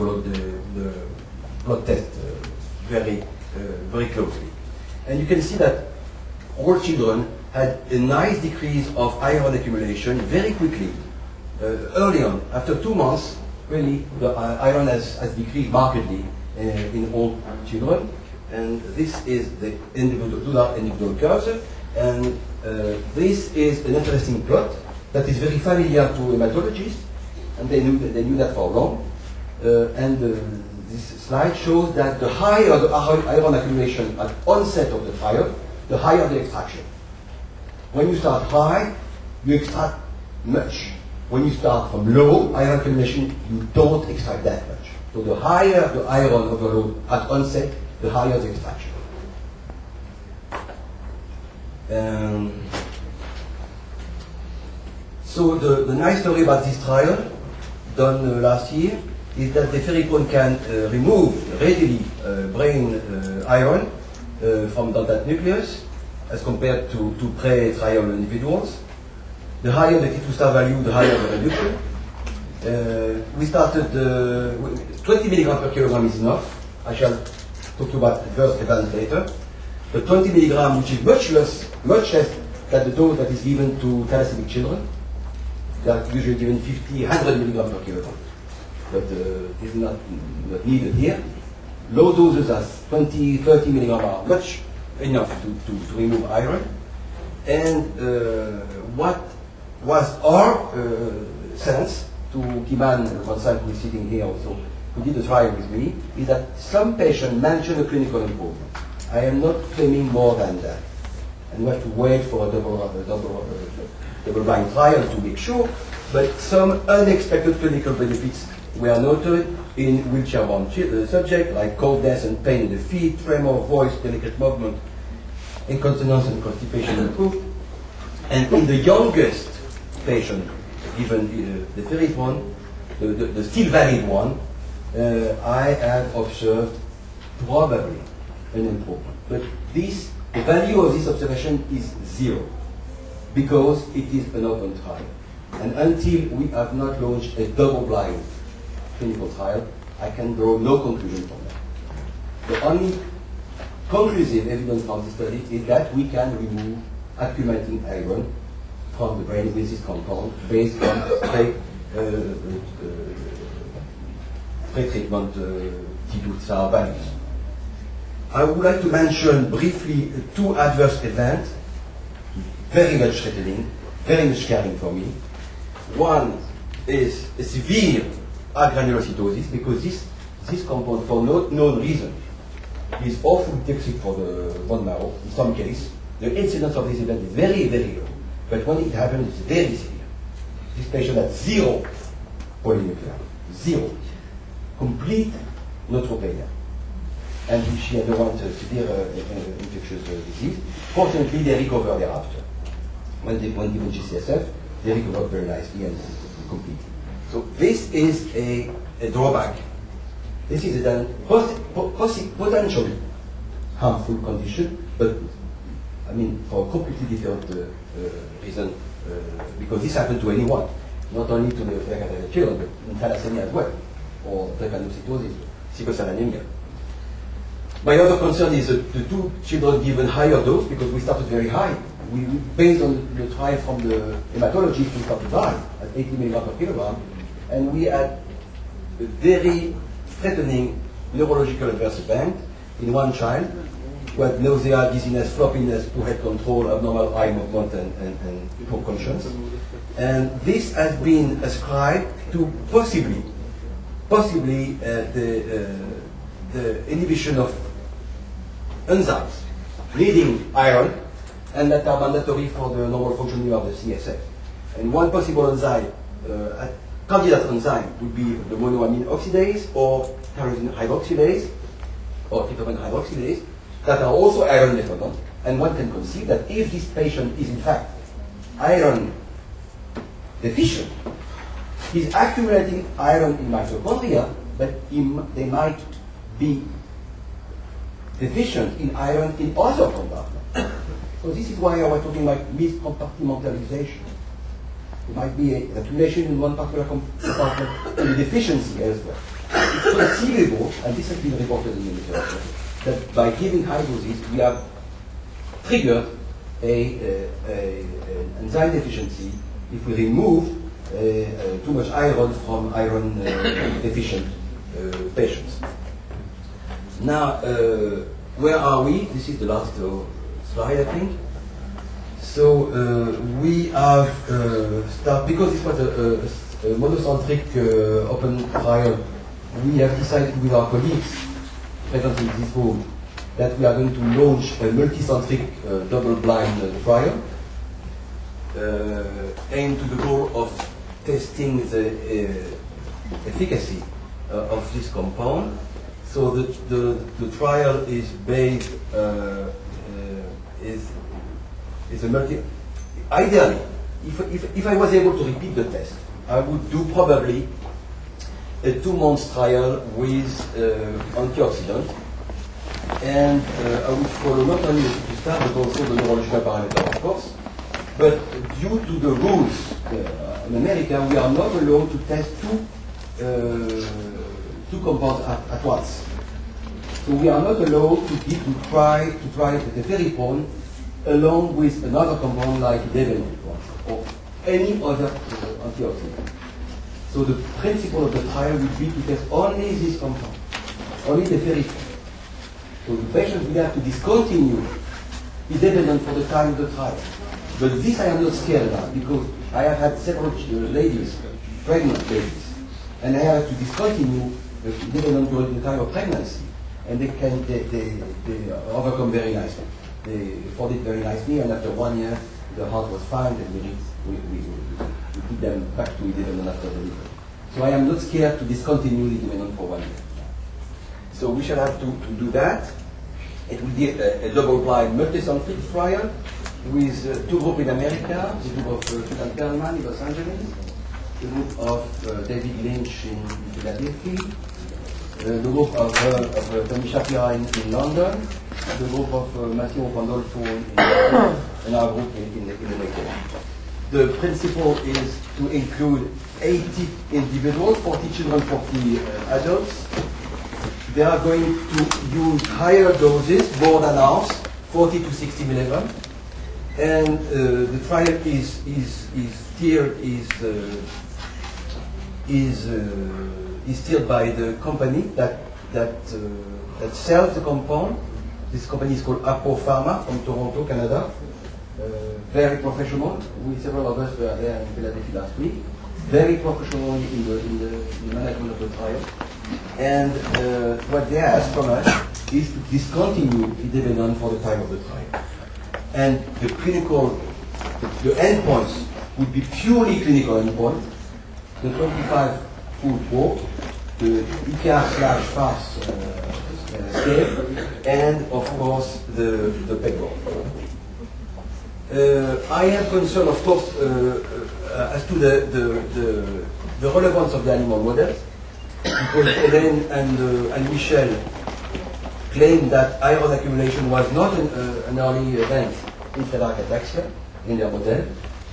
followed the blood test very closely. And you can see that all children had a nice decrease of iron accumulation very quickly. Early on, after 2 months, really, the iron has decreased markedly in all children. And this is the individual cursor. And this is an interesting plot that is very familiar to hematologists, and they knew that for long. This slide shows that the higher the iron accumulation at onset of the trial, the higher the extraction. When you start high, you extract much. When you start from low iron accumulation, you don't extract that much. So the higher the iron overload at onset, the higher the extraction. So the nice story about this trial done last year is that Deferiprone can remove readily brain iron from that nucleus as compared to pre-trial individuals. The higher the T2 star value, the higher the reduction. We started 20 milligrams per kilogram is enough. I shall talk to you about adverse events later. But 20 milligrams, which is much less than the dose that is given to thalassaemic children. They are usually given 50, 100 milligrams per kilogram. But this is not needed here. Low doses as 20, 30 milligrams are much enough to remove iron. And what was our sense to Kiman, one side who is sitting here also, who did the trial with me, is that some patients mention a clinical improvement. I am not claiming more than that. And we have to wait for a double-blind trial to make sure, but some unexpected clinical benefits were noted in wheelchair-bound subjects, like coldness and pain in the feet, tremor, voice, delicate movement, incontinence and constipation improved. And in the youngest patient, given the Deferiprone, the still valid one, I have observed probably an improvement. But the value of this observation is 0, because it is an open trial. And until we have not launched a double-blind clinical trial, I can draw no conclusion from that. The only conclusive evidence from this study is that we can remove accumulating iron from the brain with this compound based on pre-treatment T2 SAR values. I would like to mention briefly 2 adverse events, very much threatening, very much scaring for me. One is a severe agranulocytosis, because this compound, for no known reason, is awfully toxic for the bone marrow. In some cases, the incidence of this event is very, very low. But when it happens, it's very severe. This patient had 0 polynuclear, 0. Complete neutropenia. And she underwent a severe infectious disease. Fortunately, they recovered thereafter. When given GCSF, they recovered very nicely and completely. So this is a drawback. This is a potentially harmful condition, but I mean for a completely different reason, because this happened to anyone, not only to the children, but in thalassemia as well, or drepanocytosis, sickle cell anemia. My other concern is the 2 children given higher dose, because we started very high. Based on the trial from the hematologist, we started high at 80 milligrams per kilogram, and we had a very threatening neurological adverse event in one child who had nausea, dizziness, floppiness, poor head control, abnormal eye movement, and poor conscience. And this has been ascribed to possibly the inhibition of enzymes needing iron, and that are mandatory for the normal functioning of the CSF. And one possible enzyme, candidate enzyme, would be the monoamine oxidase or tyrosine hydroxylase or tryptophan hydroxylase that are also iron dependent. And one can conceive that if this patient is in fact iron deficient, he's accumulating iron in mitochondria, but they might be deficient in iron in other compartments. So this is why I was talking about miscompartmentalization. There might be an accumulation in one particular compartment and a deficiency elsewhere. conceivable, and this has been reported in the literature, that by giving high doses, we have triggered an enzyme deficiency if we remove too much iron from iron deficient patients. Now, where are we? This is the last slide, I think. So we have started, because this was a monocentric open trial, we have decided with our colleagues present in this room that we are going to launch a multicentric double-blind trial aimed to the goal of testing the efficacy of this compound. So the trial is based is a multi. Ideally, if I was able to repeat the test, I would do probably a 2-month trial with antioxidant, and I would follow not only the start but also the neurological parameter, of course. But due to the rules in America, we are not allowed to test two compounds at once. So we are not allowed to try the Deferiprone along with another compound like Deferiprone or any other antioxidant. So the principle of the trial would be to test only this compound, only Deferiprone. So the patient will have to discontinue independent for the time of the trial. But this I am not scared about, because I have had several ladies, pregnant ladies, and I have to discontinue independent during the time of pregnancy, and they overcome very nicely. They fought it very nicely, and after 1 year, the heart was fine, and we put them back to independent after delivery. So I am not scared to discontinue independent for 1 year. So we shall have to do that. It will be a double-blind multicentric trial with 2 groups in America, the group of Susan Perlman in Los Angeles, the group of David Lynch in Philadelphia, the group of Tony Shapira in London, the group of Massimo Pandolfo in London, and our group in the UK. The principle is to include 80 individuals, 40 children, 40 adults. They are going to use higher doses, more than ours, 40 to 60 milligrams. And the trial is steered by the company that sells the compound. This company is called Apo Pharma from Toronto, Canada. Very professional. Several of us were there in Philadelphia last week. Very professional in the management of the trial. And what they ask from us is to discontinue Idebenone for the time of the trial. And the endpoints would be purely clinical endpoints. The 25-foot walk, the ICAR/FARS scale, and of course the pegboard. I am concerned, of course, as to the relevance of the animal models, because Hélène and Michel claimed that iron accumulation was not an early event in euro-ATAXIA in their model,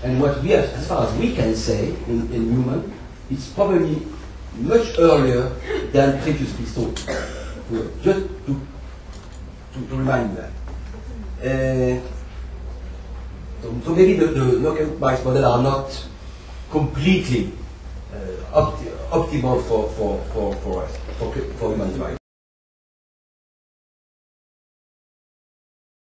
and what we have, as far as we can say in human, it's probably much earlier than previously thought. Just to remind you that. So maybe the knockout mice model are not completely optimal for us, for human trials.